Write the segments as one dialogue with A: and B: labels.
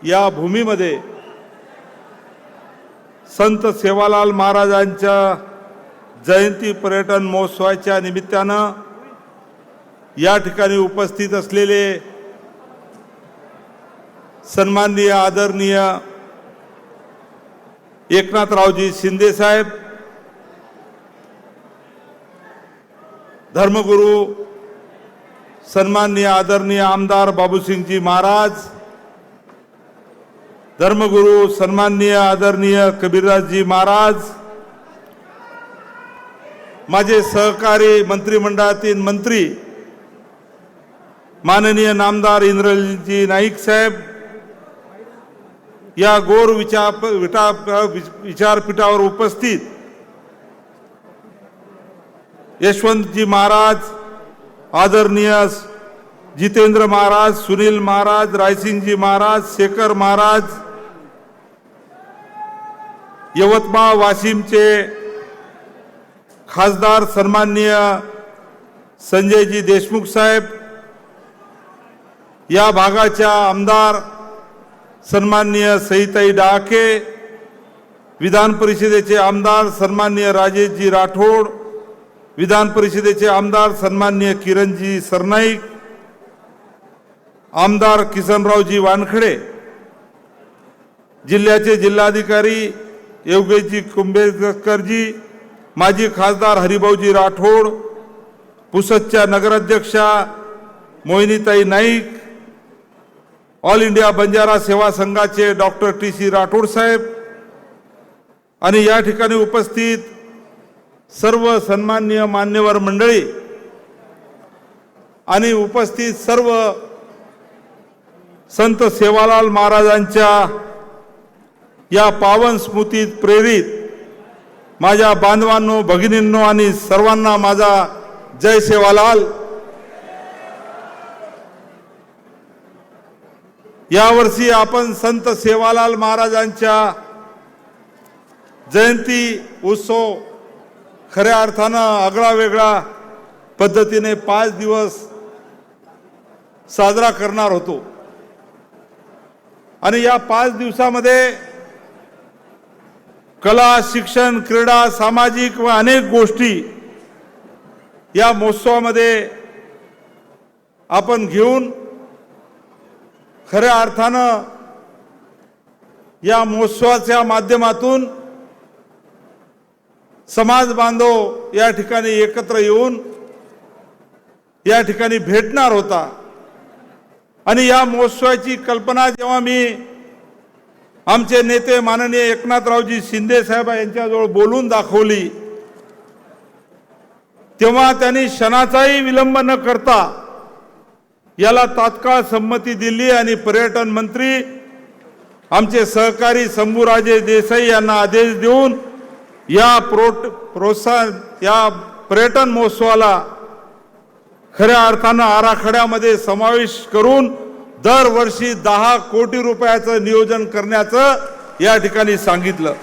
A: या भूमीमध्ये संत सेवालाल महाराजांच्या जयंती पर्यटन महोत्सवाच्या निमित्तानं या ठिकाणी उपस्थित असलेले सन्माननीय आदरणीय एकनाथरावजी शिंदे साहेब, धर्मगुरु सन्माननीय आदरणीय आमदार बाबूसिंगजी महाराज, धर्मगुरु सन्माननीय आदरणीय कबीरदासजी महाराज, माझे सहकारी मंत्रिमंडळातील मंत्री माननीय नामदार इंद्रजीत नाईक साहेब, या गोर विचारपीठावर उपस्थित यशवंतजी महाराज, आदरणीय जितेंद्र महाराज, सुनील महाराज, रायसिंगजी महाराज, शेखर महाराज, यवतमाळ वाशिमचे खासदार सन्माननीय संजयजी देशमुख साहेब, या भागाच्या आमदार सन्माननीय सईताई डाके, विधान परिषदेचे आमदार सन्माननीय राजेशजी राठोड, विधान परिषदेचे आमदार सन्माननीय किरणजी सरनाईक, आमदार किसनरावजी वानखडे, जिल्ह्याचे जिल्हाधिकारी योगेशजी कुंभेकरजी, माजी खासदार हरिभाऊजी राठोड, पुसदच्या नगराध्यक्षा मोहिनीताई नाईक, ऑल इंडिया बंजारा सेवा संघाचे डॉक्टर टी.सी. राठोड साहेब आणि या ठिकाणी उपस्थित सर्व सन्माननीय मान्यवर मंडळी आणि उपस्थित सर्व संत सेवालाल महाराजांच्या या पावन स्मृतीत प्रेरित माझ्या बांधवांनो, भगिनींनो आणि सर्वांना माझा जय सेवालाल। यावर्षी आपण संत सेवालाल महाराजांच्या जयंती उत्सव खऱ्या अर्थानं आगळा वेगळा पद्धतीने 5 दिवस साजरा करणार होतो आणि या 5 दिवसामध्ये कला, शिक्षण, क्रीडा, सामाजिक व अनेक गोष्टी या महोत्सवामध्ये आपण घेऊन खऱ्या अर्थानं या महोत्सवाच्या माध्यमातून समाज बांधव या ठिकाणी एकत्र येऊन या ठिकाणी भेटणार होता आणि या महोत्सवाची कल्पना जेव्हा मी आमचे नेते माननीय एकनाथरावजी शिंदे साहेब यांच्याजवळ बोलून दाखवली, तेव्हा त्यांनी क्षणाचाही विलंब न करता याला तात्काळ संमती दिली आणि पर्यटन मंत्री आमचे सहकारी शंभूराजे देसाई यांना आदेश देऊन या पर्यटन महोत्सवाला खऱ्या अर्थानं आराखड्यामध्ये समावेश करून दरवर्षी 10 कोटी रुपयाचं नियोजन करण्याचं या ठिकाणी सांगितलं।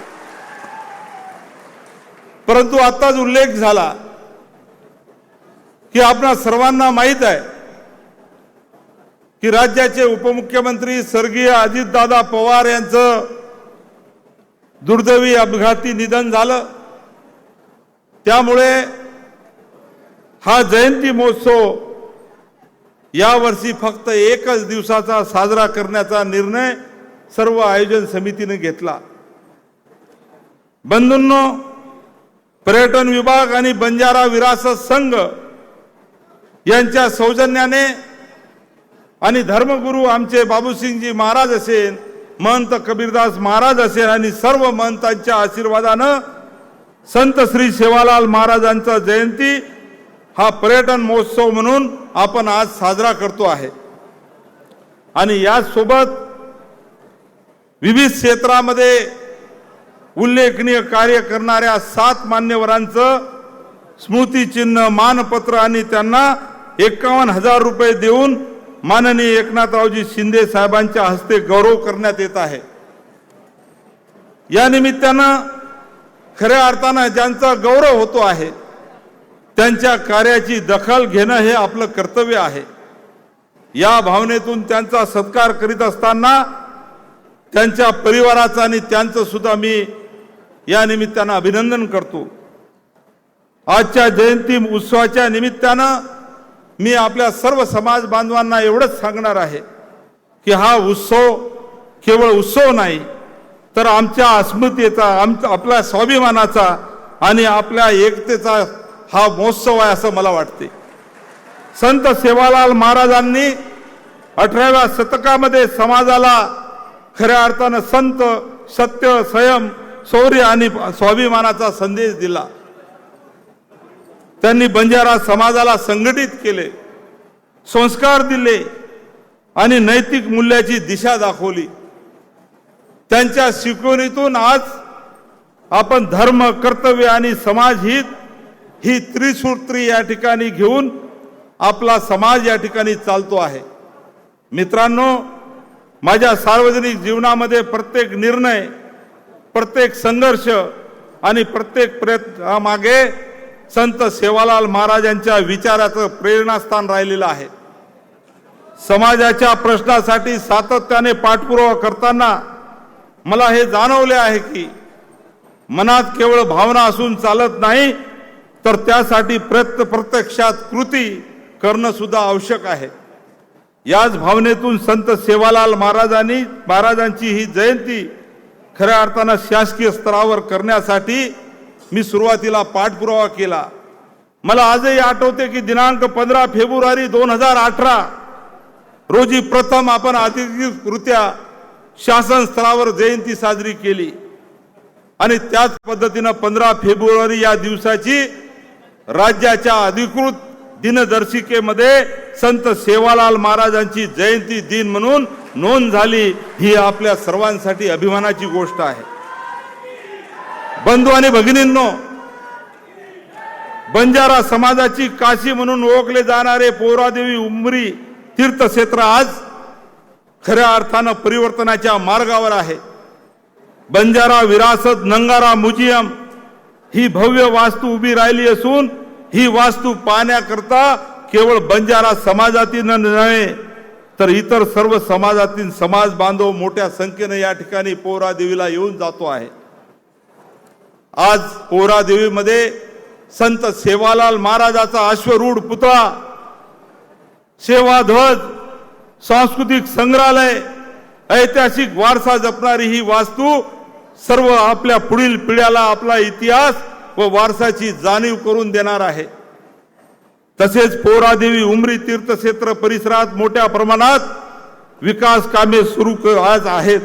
A: परंतु आताच उल्लेख झाला की आपणा सर्वांना माहीत आहे की राज्याचे उपमुख्यमंत्री स्वर्गीय अजितदादा पवार यांचं दुर्दैवी अपघाती निधन झालं। त्यामुळे हा जयंती महोत्सव यावर्षी फक्त 1च दिवसाचा साजरा करण्याचा निर्णय सर्व आयोजन समितीने घेतला। बंधूंनो, पर्यटन विभाग आणि बंजारा विरासत संघ यांच्या सौजन्याने आणि धर्मगुरु आमचे बाबूसिंगजी महाराज असेल, महंत कबीरदास महाराज असेल आणि सर्व महंतांच्या आशीर्वादानं संत श्री सेवालाल महाराजांचा जयंती हा पर्यटन महोत्सव म्हणून आपण आज साजरा करतो आहे आणि यासोबत विविध क्षेत्रामध्ये उल्लेखनीय कार्य करणाऱ्या 7 मान्यवरांचं स्मृतिचिन्ह, मानपत्र आणि त्यांना 51,000 रुपये देऊन माननीय एकनाथरावजी शिंदे साहेबांच्या हस्ते गौरव करण्यात येत आहे। या निमित्तानं खऱ्या अर्थानं ज्यांचा गौरव होतो आहे त्यांच्या कार्याची दखल घेणं हे आपलं कर्तव्य आहे। या भावनेतून त्यांचा सत्कार करीत असताना त्यांच्या परिवाराचं आणि त्यांचं सुद्धा मी या निमित्तानं अभिनंदन करतो। आजच्या जयंती उत्सवाच्या निमित्तानं मी आपल्या सर्व समाज बांधवांना एवढंच सांगणार आहे की हा उत्सव केवळ उत्सव नाही, तर आमच्या अस्मितेचा, आपल्या स्वाभिमानाचा आणि आपल्या एकतेचा हा महोत्सव आहे असं मला वाटते। संत सेवालाल महाराजांनी 18व्या शतकामध्ये समाजाला खऱ्या अर्थानं संत, सत्य, संयम, शौर्य आणि स्वाभिमानाचा संदेश दिला। त्यांनी बंजारा समाजाला संघटित केले, संस्कार दिले आणि नैतिक मूल्याची दिशा दाखवली। त्यांच्या शिकवणीतून आज आपण धर्म, कर्तव्य आणि समाजहित ही त्रिसूत्री या ठिकाणी घेऊन आपला समाज या ठिकाणी चालतो आहे। मित्रांनो, माझ्या सार्वजनिक जीवनामध्ये प्रत्येक निर्णय, प्रत्येक संघर्ष आणि प्रत्येक प्रयत्नामागे संत सेवालाल महाराजांच्या विचाराचं प्रेरणास्थान राहिलेलं आहे। समाजाच्या प्रश्नासाठी सातत्याने पाठपुरावा करताना मला हे जाणवले आहे की मनात केवळ भावना असून चालत नाही, तर त्यासाठी प्रत्यक्षात कृती करणं सुद्धा आवश्यक आहे। याच भावनेतून संत सेवालाल महाराजांची ही जयंती खऱ्या अर्थानं शासकीय स्तरावर करण्यासाठी मी सुरुवातीला पाठपुरावा केला। मला आजही आठवते की दिनांक 15 फेब्रुवारी 2018 रोजी प्रथम आपण अधिकृतरित्या शासन स्तरावर जयंती साजरी केली आणि त्याच पद्धतीनं 15 फेब्रुवारी या दिवसाची राज्याच्या अधिकृत दिनदर्शिकेमध्ये संत सेवालाल महाराजांची जयंती दिन म्हणून नोंद झाली। ही आपल्या सर्वांसाठी अभिमानाची गोष्ट आहे। बंधू आणि भगिनींनो, बंजारा समाजाची काशी म्हणून ओळखले जाणारे पोहरादेवी उमरी तीर्थक्षेत्र आज खऱ्या अर्थानं परिवर्तनाच्या मार्गावर आहे। बंजारा विरासत नंगारा म्युझियम ही भव्य वास्तू उभी राहिली असून ही वास्तू पाहण्याकरता केवळ बंजारा समाजातील नव्हे तर इतर सर्व समाजातील समाज बांधव मोठ्या संख्येने या ठिकाणी पोहरादेवीला येऊन जातो आहे। आज पोहरादेवीमध्ये संत सेवालाल महाराजाचा अश्वरूढ पुतळा, सेवाध्वज, सांस्कृतिक संग्रहालय, ऐतिहासिक वारसा जपणारी ही वास्तू सर्व आपल्या पुढील पिढ्याला आपला इतिहास व वारसाची जाणीव करून देणार आहे। तसेच पोहरादेवी उमरी तीर्थक्षेत्र परिसरात मोठ्या प्रमाणात विकास कामे सुरू आज आहेत।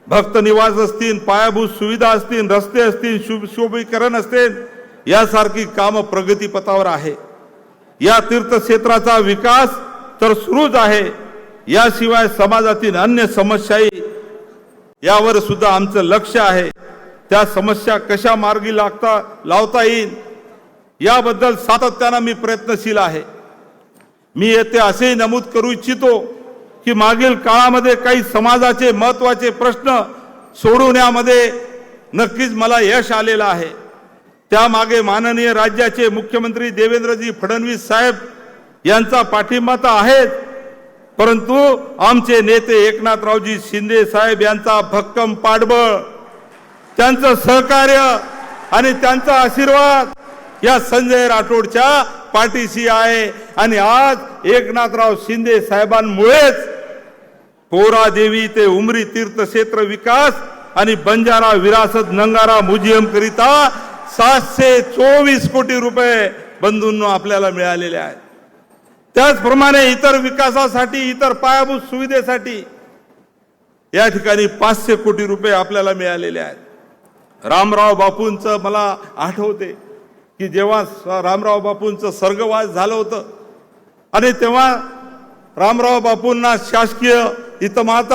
A: भक्त निवास असतील, पायाभूत सुविधा असतील, रस्ते असतील, सुशोभीकरण असतील, यासारखी कामं प्रगतीपथावर आहे। या तीर्थक्षेत्राचा विकास तर सुरूच आहे, याशिवाय समाजातील अन्य समस्याही यावर सुद्धा आमचं लक्ष आहे। त्या समस्या कशा मार्गी लावता येईल याबद्दल सातत्याने मी प्रयत्नशील आहे। मी येथे असेही नमूद करू इच्छितो की मागील काळामध्ये काही समाजाचे महत्त्वाचे प्रश्न सोडवण्यामध्ये नक्कीच मला यश आलेलं आहे। त्यामागे माननीय राज्याचे मुख्यमंत्री देवेंद्रजी फडणवीस साहेब यांचा पाठिंबा तर आहेच, परंतु आमचे नेते एकनाथरावजी शिंदे साहेब यांचा भक्कम पाठबळ, त्यांचं सहकार्य आणि त्यांचा आशीर्वाद या संजय राठोडच्या पाठीशी आहे। आणि आज एकनाथराव शिंदे साहेबांमुळेच पोहरादेवी ते उमरी तीर्थक्षेत्र विकास आणि बंजारा विरासत नंगारा म्युझियम करिता 724 कोटी रुपये बंधूंनो आपल्याला मिळालेले आहेत। त्याचप्रमाणे इतर विकासासाठी, इतर पायाभूत सुविधेसाठी या ठिकाणी 500 कोटी रुपये आपल्याला मिळालेले आहेत। रामराव बापूंचं मला आठवते की जेव्हा रामराव बापूंचं स्वर्गवास झालं होतं आणि तेव्हा रामराव बापूंना शासकीय इतमामात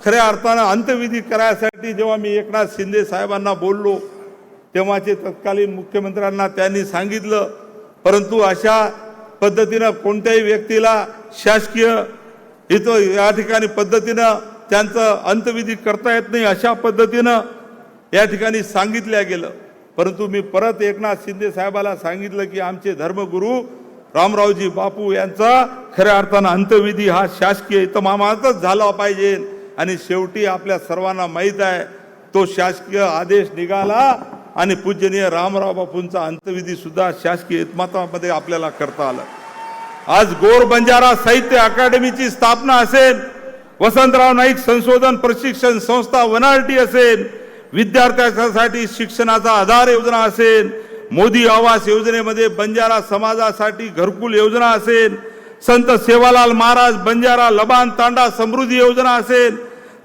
A: खऱ्या अर्थानं अंत्यविधी करायसाठी जेव्हा मी एकनाथ शिंदे साहेबांना बोललो, तेव्हाचे तत्कालीन मुख्यमंत्र्यांना त्यांनी सांगितलं, परंतु अशा पद्धतीनं कोणत्याही व्यक्तीला शासकीय या ठिकाणी पद्धतीनं त्यांचं अंत्यविधी करता येत नाही, अशा पद्धतीनं या ठिकाणी सांगितल्या गेलं। परंतु मी परत एकनाथ शिंदे साहेबाला सांगितलं की आमचे धर्मगुरू रामरावजी बापू यांचा खऱ्या अर्थानं अंत्यविधी हा शासकीय इतमामातच झाला पाहिजे आणि शेवटी आपल्या सर्वांना माहीत आहे तो शासकीय आदेश निघाला आणि पूजनीय रामराव बापूंचा अंत्यविधी सुद्धा शासकीय इतमामामध्ये आपल्याला करता आलं. आज गोर बंजारा साहित्य अकादमीची स्थापना असेल, वसंतराव नाईक संशोधन प्रशिक्षण संस्था वनारटी असेल, विद्यार्थ्यांसाठी शिक्षणाचा आधार योजना असेल, मोदी आवास योजनेमध्ये बंजारा समाजासाठी घरकुल योजना असेल, संत सेवालाल महाराज बंजारा लबान तांडा समृद्धी योजना असेल,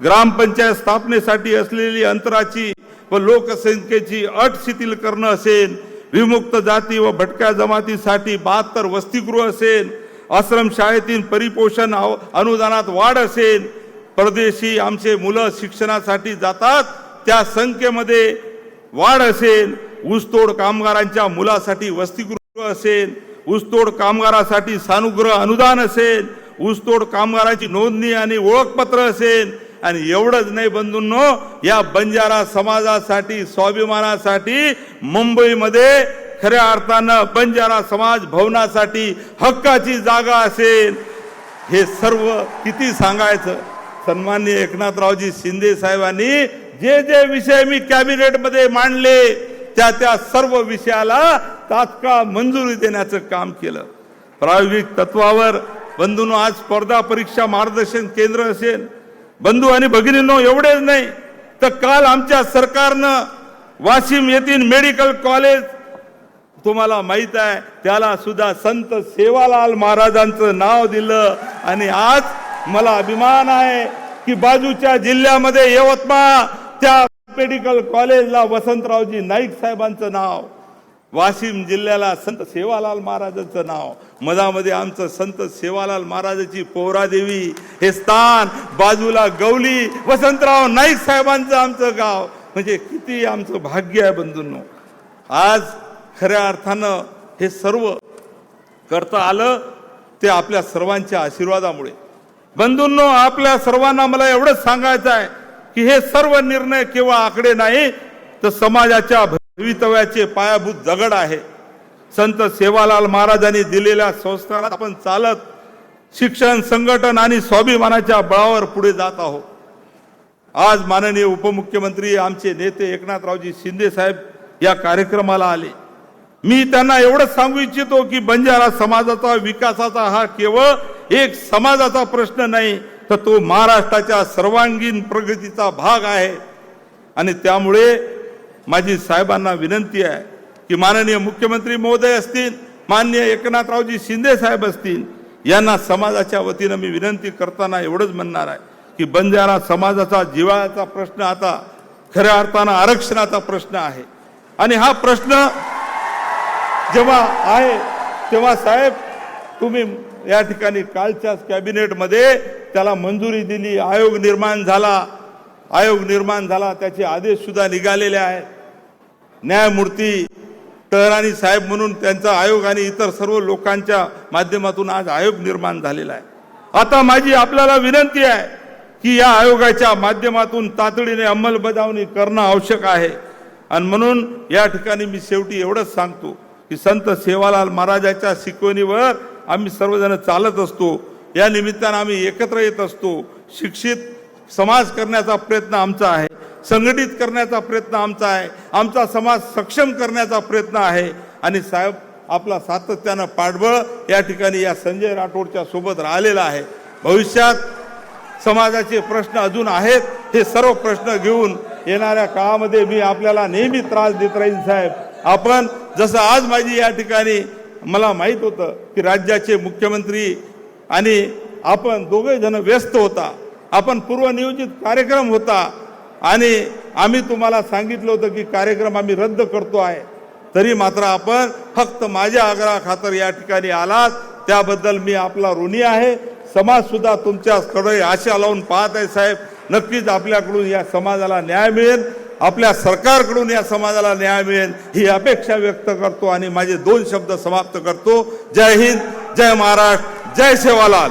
A: ग्रामपंचायत स्थापनेसाठी असलेली अंतराची व लोकसंख्येची अट शिथिल करणं असेल, विमुक्त जाती व भटक्या जमातीसाठी 72 वसतिगृह असेल, आश्रमशाळेतील परिपोषण अनुदानात वाढ असेल, परदेशी आमचे मुलं शिक्षणासाठी जातात त्या संख्येमध्ये वाढ असेल, ऊसतोड कामगारांच्या मुलासाठी वसतिगृह असेल, ऊसतोड कामगारासाठी सानुग्रह अनुदान असेल, ऊसतोड कामगारांची नोंदणी आणि ओळखपत्र असेल. आणि एवढंच नाही बंधूंनो, या बंजारा समाजासाठी स्वाभिमानासाठी मुंबईमध्ये खऱ्या अर्थानं बंजारा समाज भवनासाठी हक्काची जागा असेल. हे सर्व किती सांगायचं. सन्माननीय एकनाथरावजी शिंदे साहेबांनी जे जे विषय मी कॅबिनेटमध्ये मांडले त्या सर्व विषयाला तात्काळ मंजुरी देण्याचं काम केलं. प्रायोगिक तत्वावर बंधूंनो, आज स्पर्धा परीक्षा मार्गदर्शन केंद्र असेल. बंधू आणि भगिनींनो, एवढेच नाही तर काल आमच्या सरकारनं वाशिम येथील मेडिकल कॉलेज तुम्हाला माहित आहे त्याला सुद्धा संत सेवालाल महाराजांचं नाव दिलं. आणि आज मला अभिमान आहे की बाजूच्या जिल्ह्यामध्ये यवतमाळ त्या मेडिकल कॉलेजला वसंतरावजी नाईक साहेबांचं नाव, वाशिम जिल्ह्याला संत सेवालाल महाराजांचं नाव, मधामध्ये आमचं संत सेवालाल महाराजाची पोहरादेवी हे स्थान, बाजूला गवली वसंतराव नाईक साहेबांचं आमचं गाव. म्हणजे किती आमचं भाग्य आहे बंधूंनो. आज खऱ्या अर्थानं हे सर्व करता आलं ते आपल्या सर्वांच्या आशीर्वादामुळे. बंधूंनो, आपल्या सर्वांना मला एवढंच सांगायचं आहे की हे सर्व निर्णय केवळ आकडे नाही तर समाजाच्या भवितव्याचे पायाभूत दगड आहे. संत सेवालाल महाराजांनी दिलेल्या संस्कारात आपण चालत शिक्षण, संघटन आणि स्वाभिमानाच्या बळावर पुढे जात आहोत. आज माननीय उपमुख्यमंत्री आमचे नेते एकनाथरावजी शिंदे साहेब या कार्यक्रमाला आले. मी त्यांना एवढंच सांगू इच्छितो की बंजारा समाजाचा विकासाचा हा केवळ एक समाजाचा प्रश्न नाही तर तो महाराष्ट्राच्या सर्वांगीण प्रगतीचा भाग आहे. आणि त्यामुळे माझी साहेबांना विनंती आहे की माननीय मुख्यमंत्री महोदय असतील, माननीय एकनाथरावजी शिंदे साहेब असतील, यांना समाजाच्या वतीनं मी विनंती करताना एवढंच म्हणणार आहे की बंजारा समाजाचा जिव्हाळ्याचा प्रश्न आता खऱ्या अर्थानं आरक्षणाचा प्रश्न आहे. आणि हा प्रश्न जेव्हा आहे तेव्हा साहेब तुम्ही या ठिकाणी कालच्याच कॅबिनेटमध्ये त्याला मंजुरी दिली. आयोग निर्माण झाला, त्याचे आदेश सुद्धा निघालेले आहेत. न्यायमूर्ती टहरानी साहेब म्हणून त्यांचा आयोग आणि इतर सर्व लोकांच्या माध्यमातून आज आयोग निर्माण झालेला आहे. आता माझी आपल्याला विनंती आहे की या आयोगाच्या माध्यमातून तातडीने अंमलबजावणी करणं आवश्यक आहे. आणि म्हणून या ठिकाणी मी शेवटी एवढंच सांगतो की संत सेवालाल महाराजांच्या शिकवणीवर आम्ही सर्वजण चालत असतो. या निमित्तानं आम्ही एकत्र येत असतो. शिक्षित समाज करण्याचा प्रयत्न आमचा आहे, संघटित करण्याचा प्रयत्न आमचा आहे, आमचा समाज सक्षम करण्याचा प्रयत्न आहे. आणि साहेब आपला सातत्यानं पाठबळ या ठिकाणी या संजय राठोडच्या सोबत राहिलेला आहे. भविष्यात समाजाचे प्रश्न अजून आहेत. हे सर्व प्रश्न घेऊन येणाऱ्या काळामध्ये मी आपल्याला नेहमी त्रास देत राहीन साहेब. आपण जसं आज माझी या ठिकाणी मला माहीत होतं की राज्याचे मुख्यमंत्री आणि आपण दोघे जण व्यस्त होता, आपण पूर्वनियोजित कार्यक्रम होता आणि आम्ही तुम्हाला सांगितलं होतं की कार्यक्रम आम्ही रद्द करतो आहे, तरी मात्र आपण फक्त माझ्या आग्रहाखातर या ठिकाणी आलात, त्याबद्दल मी आपला ऋणी आहे. समाज सुद्धा तुमच्याकडे आशा लावून पाहत आहे साहेब. नक्कीच आपल्याकडून या समाजाला न्याय मिळेल, आपल्या सरकारकडून या समाजाला न्याय मिळेल ही अपेक्षा व्यक्त करतो आणि माझे 2 शब्द समाप्त करतो. जय हिंद, जय महाराष्ट्र, जय सेवालाल.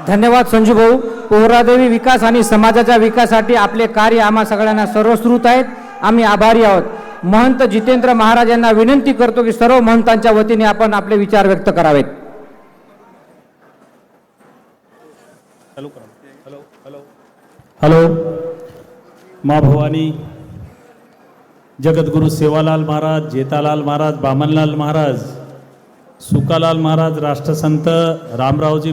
B: धन्यवाद संजू भाऊ. पोहरादेवी विकास आणि समाजाच्या विकासासाठी आपले कार्य आम्हा सगळ्यांना सर्वश्रुत आहेत. आम्ही आभारी आहोत. महंत जितेंद्र महाराज यांना विनंती करतो की सर्व महंतांच्या वतीने आपण आपले विचार व्यक्त करावेत.
C: हॅलो माँ भवानी, जगद्गुरु सेवालाल महाराज, जेतालाल महाराज, बामनलाल महाराज, सुकालाल महाराज, राष्ट्रसंत रामरावजी